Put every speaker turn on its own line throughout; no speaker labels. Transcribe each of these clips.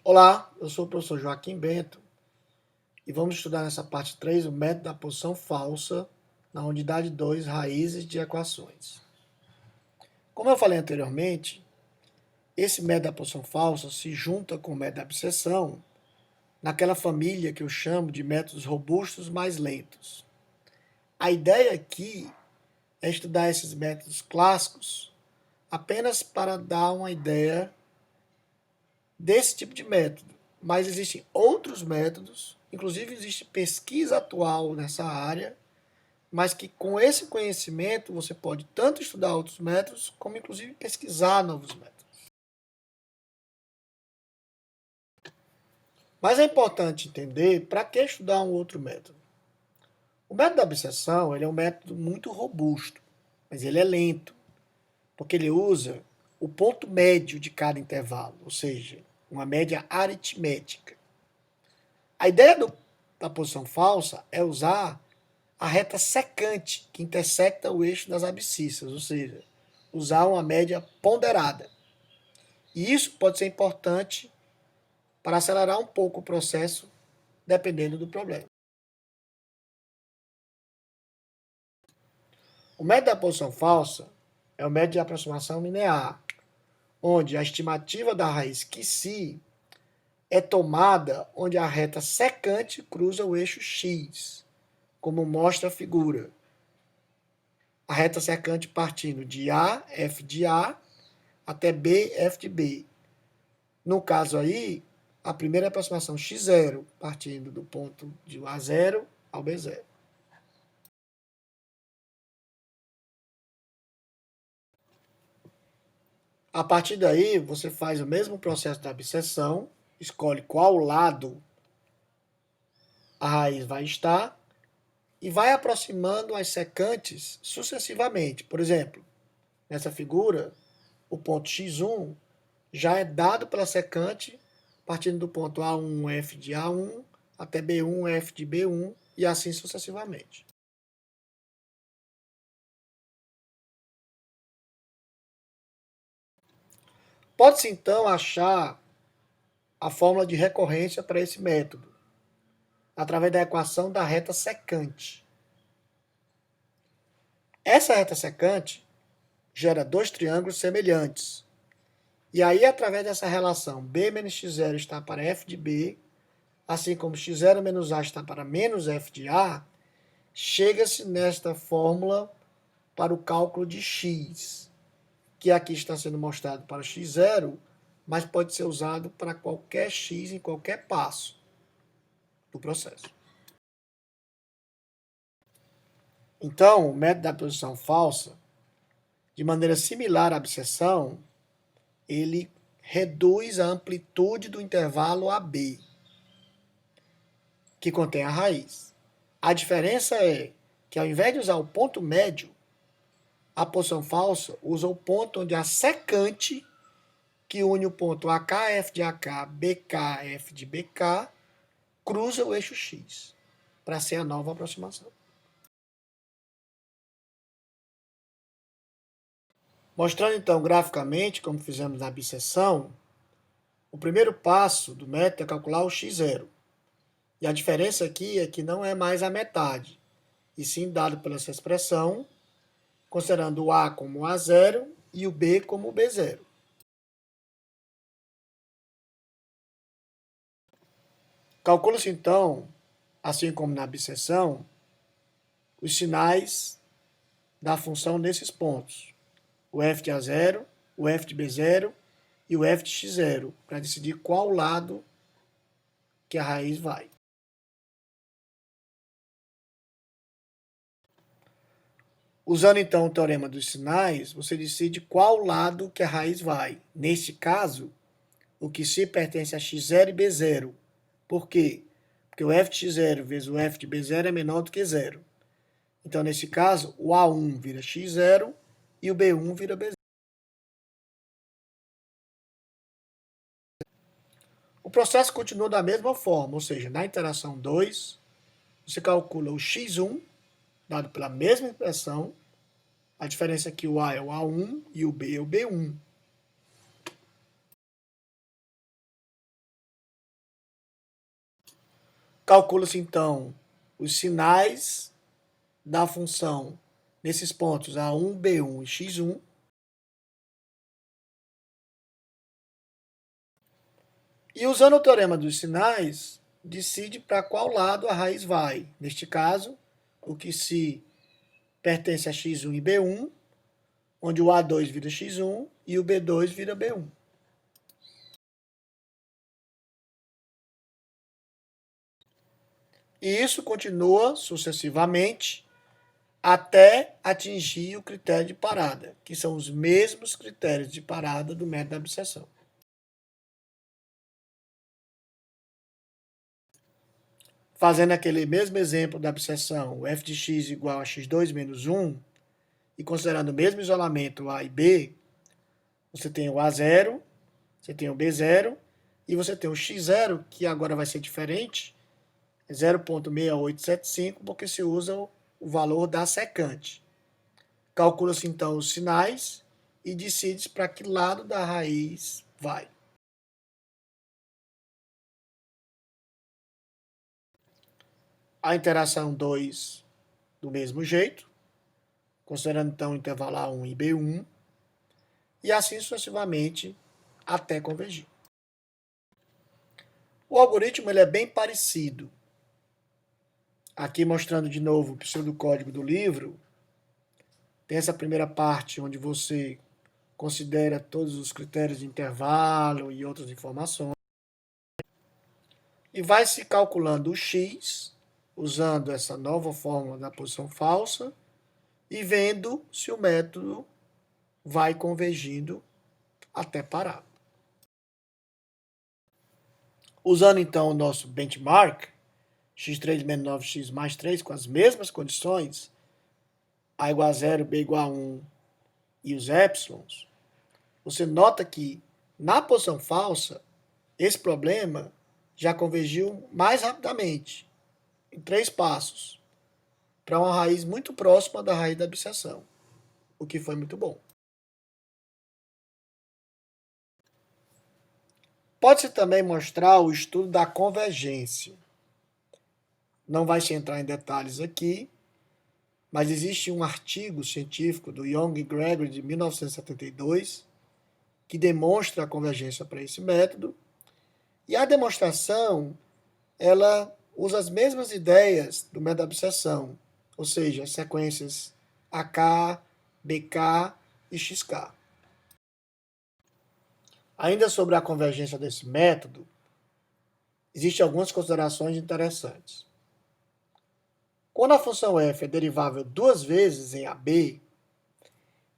Olá, eu sou o professor Joaquim Bento e vamos estudar nessa parte 3 o método da posição falsa na unidade 2, raízes de equações. Como eu falei anteriormente, esse método da posição falsa se junta com o método da abscissão naquela família que eu chamo de métodos robustos mais lentos. A ideia aqui é estudar esses métodos clássicos apenas para dar uma ideia desse tipo de método, mas existem outros métodos, inclusive existe pesquisa atual nessa área, mas que com esse conhecimento você pode tanto estudar outros métodos, como inclusive pesquisar novos métodos. Mas é importante entender para que estudar um outro método. O método da abscissão ele é um método muito robusto, mas ele é lento, porque ele usa o ponto médio de cada intervalo, ou seja, uma média aritmética. A ideia da posição falsa é usar a reta secante que intersecta o eixo das abscissas, ou seja, usar uma média ponderada. E isso pode ser importante para acelerar um pouco o processo, dependendo do problema. O método da posição falsa é o método de aproximação linear, onde a estimativa da raiz que é tomada onde a reta secante cruza o eixo x, como mostra a figura. A reta secante partindo de A, F de A, até B, F de B. No caso aí, a primeira aproximação x0, partindo do ponto de A0 ao B0. A partir daí, você faz o mesmo processo da abscissão, escolhe qual lado a raiz vai estar e vai aproximando as secantes sucessivamente. Por exemplo, nessa figura, o ponto x1 já é dado pela secante partindo do ponto A1, F de A1 até B1, F de B1 e assim sucessivamente. Pode-se então achar a fórmula de recorrência para esse método, através da equação da reta secante. Essa reta secante gera dois triângulos semelhantes. E aí, através dessa relação B menos x0 está para F de B, assim como x0 menos A está para menos F de A, chega-se nesta fórmula para o cálculo de x, que aqui está sendo mostrado para x0, mas pode ser usado para qualquer x em qualquer passo do processo. Então, o método da posição falsa, de maneira similar à abscissão, ele reduz a amplitude do intervalo AB, que contém a raiz. A diferença é que, ao invés de usar o ponto médio, a posição falsa usa o ponto onde a secante, que une o ponto AKF de AK, BKF de BK, cruza o eixo X, para ser a nova aproximação. Mostrando então graficamente, como fizemos na abscissão, o primeiro passo do método é calcular o x0. E a diferença aqui é que não é mais a metade, e sim dado pela essa expressão, considerando o A como A0 e o B como B0. Calcula-se então, assim como na abscissão, os sinais da função nesses pontos. O f de A0, o f de B0 e o f de x0, para decidir qual lado que a raiz vai. Usando então o teorema dos sinais, você decide qual lado que a raiz vai. Neste caso, o que se pertence a x0 e b0. Por quê? Porque o f de x0 vezes o f de b0 é menor do que zero. Então, nesse caso, o A1 vira x0 e o B1 vira B0. O processo continua da mesma forma, ou seja, na interação 2, você calcula o x1, dado pela mesma expressão, a diferença é que o A é o A1 e o B é o B1. Calcula-se, então, os sinais da função nesses pontos A1, B1 e X1. E usando o teorema dos sinais, decide para qual lado a raiz vai. Neste caso, o que se pertence a X1 e B1, onde o A2 vira X1 e o B2 vira B1. E isso continua sucessivamente até atingir o critério de parada, que são os mesmos critérios de parada do método da abscissão. Fazendo aquele mesmo exemplo da abscissão, o f de x igual a x2 menos 1, e considerando o mesmo isolamento A e B, você tem o A0, você tem o B0, e você tem o x0, que agora vai ser diferente, 0,6875, porque se usa o valor da secante. Calcula-se então os sinais e decide para que lado da raiz vai. A interação 2 do mesmo jeito, considerando então o intervalo A1 e B1, e assim sucessivamente até convergir. O algoritmo ele é bem parecido. Aqui mostrando de novo o pseudocódigo do livro, tem essa primeira parte onde você considera todos os critérios de intervalo e outras informações. E vai se calculando o x, usando essa nova fórmula da posição falsa, e vendo se o método vai convergindo até parar. Usando então o nosso benchmark, x3 menos 9x mais 3, com as mesmas condições, A igual a 0, B igual a 1 e os épsilons, você nota que na posição falsa, esse problema já convergiu mais rapidamente, em 3 passos, para uma raiz muito próxima da raiz da abscissão, o que foi muito bom. Pode-se também mostrar o estudo da convergência. Não vai se entrar em detalhes aqui, mas existe um artigo científico do Young e Gregory de 1972 que demonstra a convergência para esse método, e a demonstração ela usa as mesmas ideias do método da abscissão, ou seja, as sequências AK, BK e XK. Ainda sobre a convergência desse método, existem algumas considerações interessantes. Quando a função f é derivável 2 vezes em AB,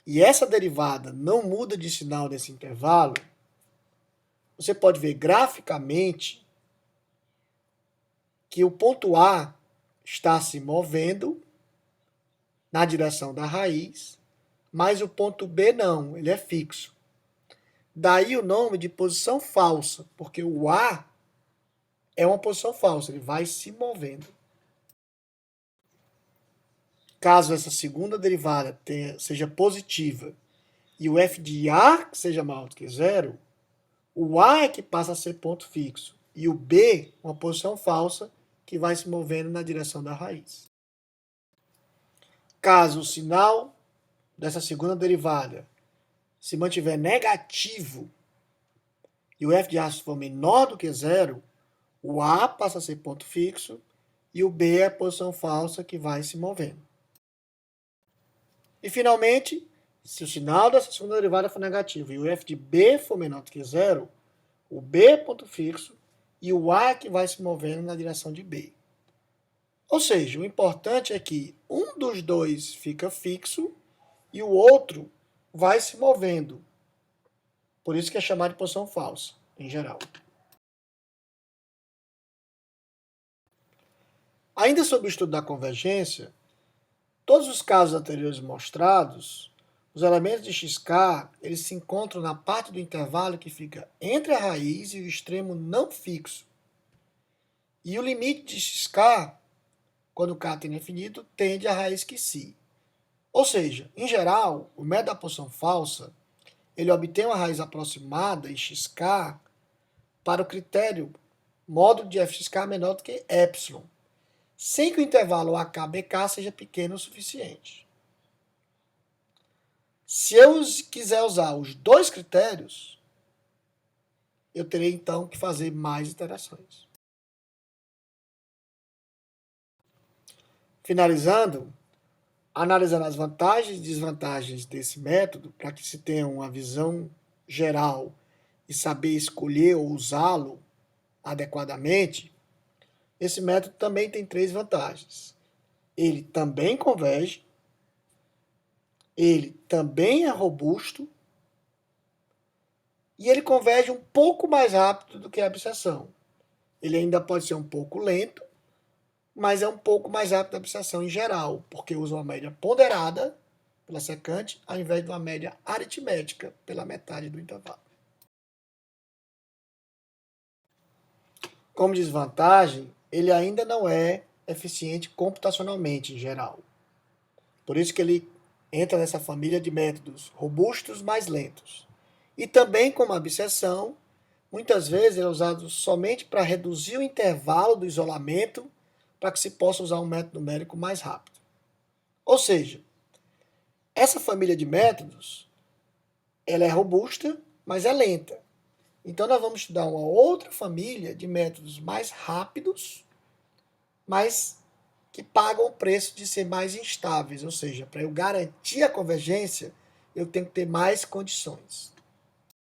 e essa derivada não muda de sinal nesse intervalo, você pode ver graficamente que o ponto A está se movendo na direção da raiz, mas o ponto B não, ele é fixo. Daí o nome de posição falsa, porque o A é uma posição falsa, ele vai se movendo. Caso essa segunda derivada seja positiva e o f de A seja maior do que zero, o A é que passa a ser ponto fixo e o B uma posição falsa que vai se movendo na direção da raiz. Caso o sinal dessa segunda derivada se mantiver negativo e o f de A for menor do que zero, o A passa a ser ponto fixo e o B é a posição falsa que vai se movendo. E, finalmente, se o sinal dessa segunda derivada for negativo e o f de B for menor do que zero, o B é ponto fixo e o A é que vai se movendo na direção de B. Ou seja, o importante é que um dos dois fica fixo e o outro vai se movendo. Por isso que é chamado de posição falsa, em geral. Ainda sobre o estudo da convergência, todos os casos anteriores mostrados, os elementos de XK eles se encontram na parte do intervalo que fica entre a raiz e o extremo não fixo. E o limite de XK, quando K tem infinito, tende à raiz que si. Ou seja, em geral, o método da posição falsa ele obtém uma raiz aproximada em XK para o critério módulo de f de k menor do que epsilon, sem que o intervalo AK-BK seja pequeno o suficiente. Se eu quiser usar os dois critérios, eu terei então que fazer mais iterações. Finalizando, analisando as vantagens e desvantagens desse método, para que se tenha uma visão geral e saber escolher ou usá-lo adequadamente, esse método também tem 3 vantagens. Ele também converge, ele também é robusto e ele converge um pouco mais rápido do que a abscissão. Ele ainda pode ser um pouco lento, mas é um pouco mais rápido da abscissão em geral, porque usa uma média ponderada pela secante, ao invés de uma média aritmética pela metade do intervalo. Como desvantagem, ele ainda não é eficiente computacionalmente em geral. Por isso que ele entra nessa família de métodos robustos, mais lentos. E também, como abscissão, muitas vezes ele é usado somente para reduzir o intervalo do isolamento para que se possa usar um método numérico mais rápido. Ou seja, essa família de métodos, ela é robusta, mas é lenta. Então nós vamos estudar uma outra família de métodos mais rápidos, mas que pagam o preço de ser mais instáveis. Ou seja, para eu garantir a convergência, eu tenho que ter mais condições.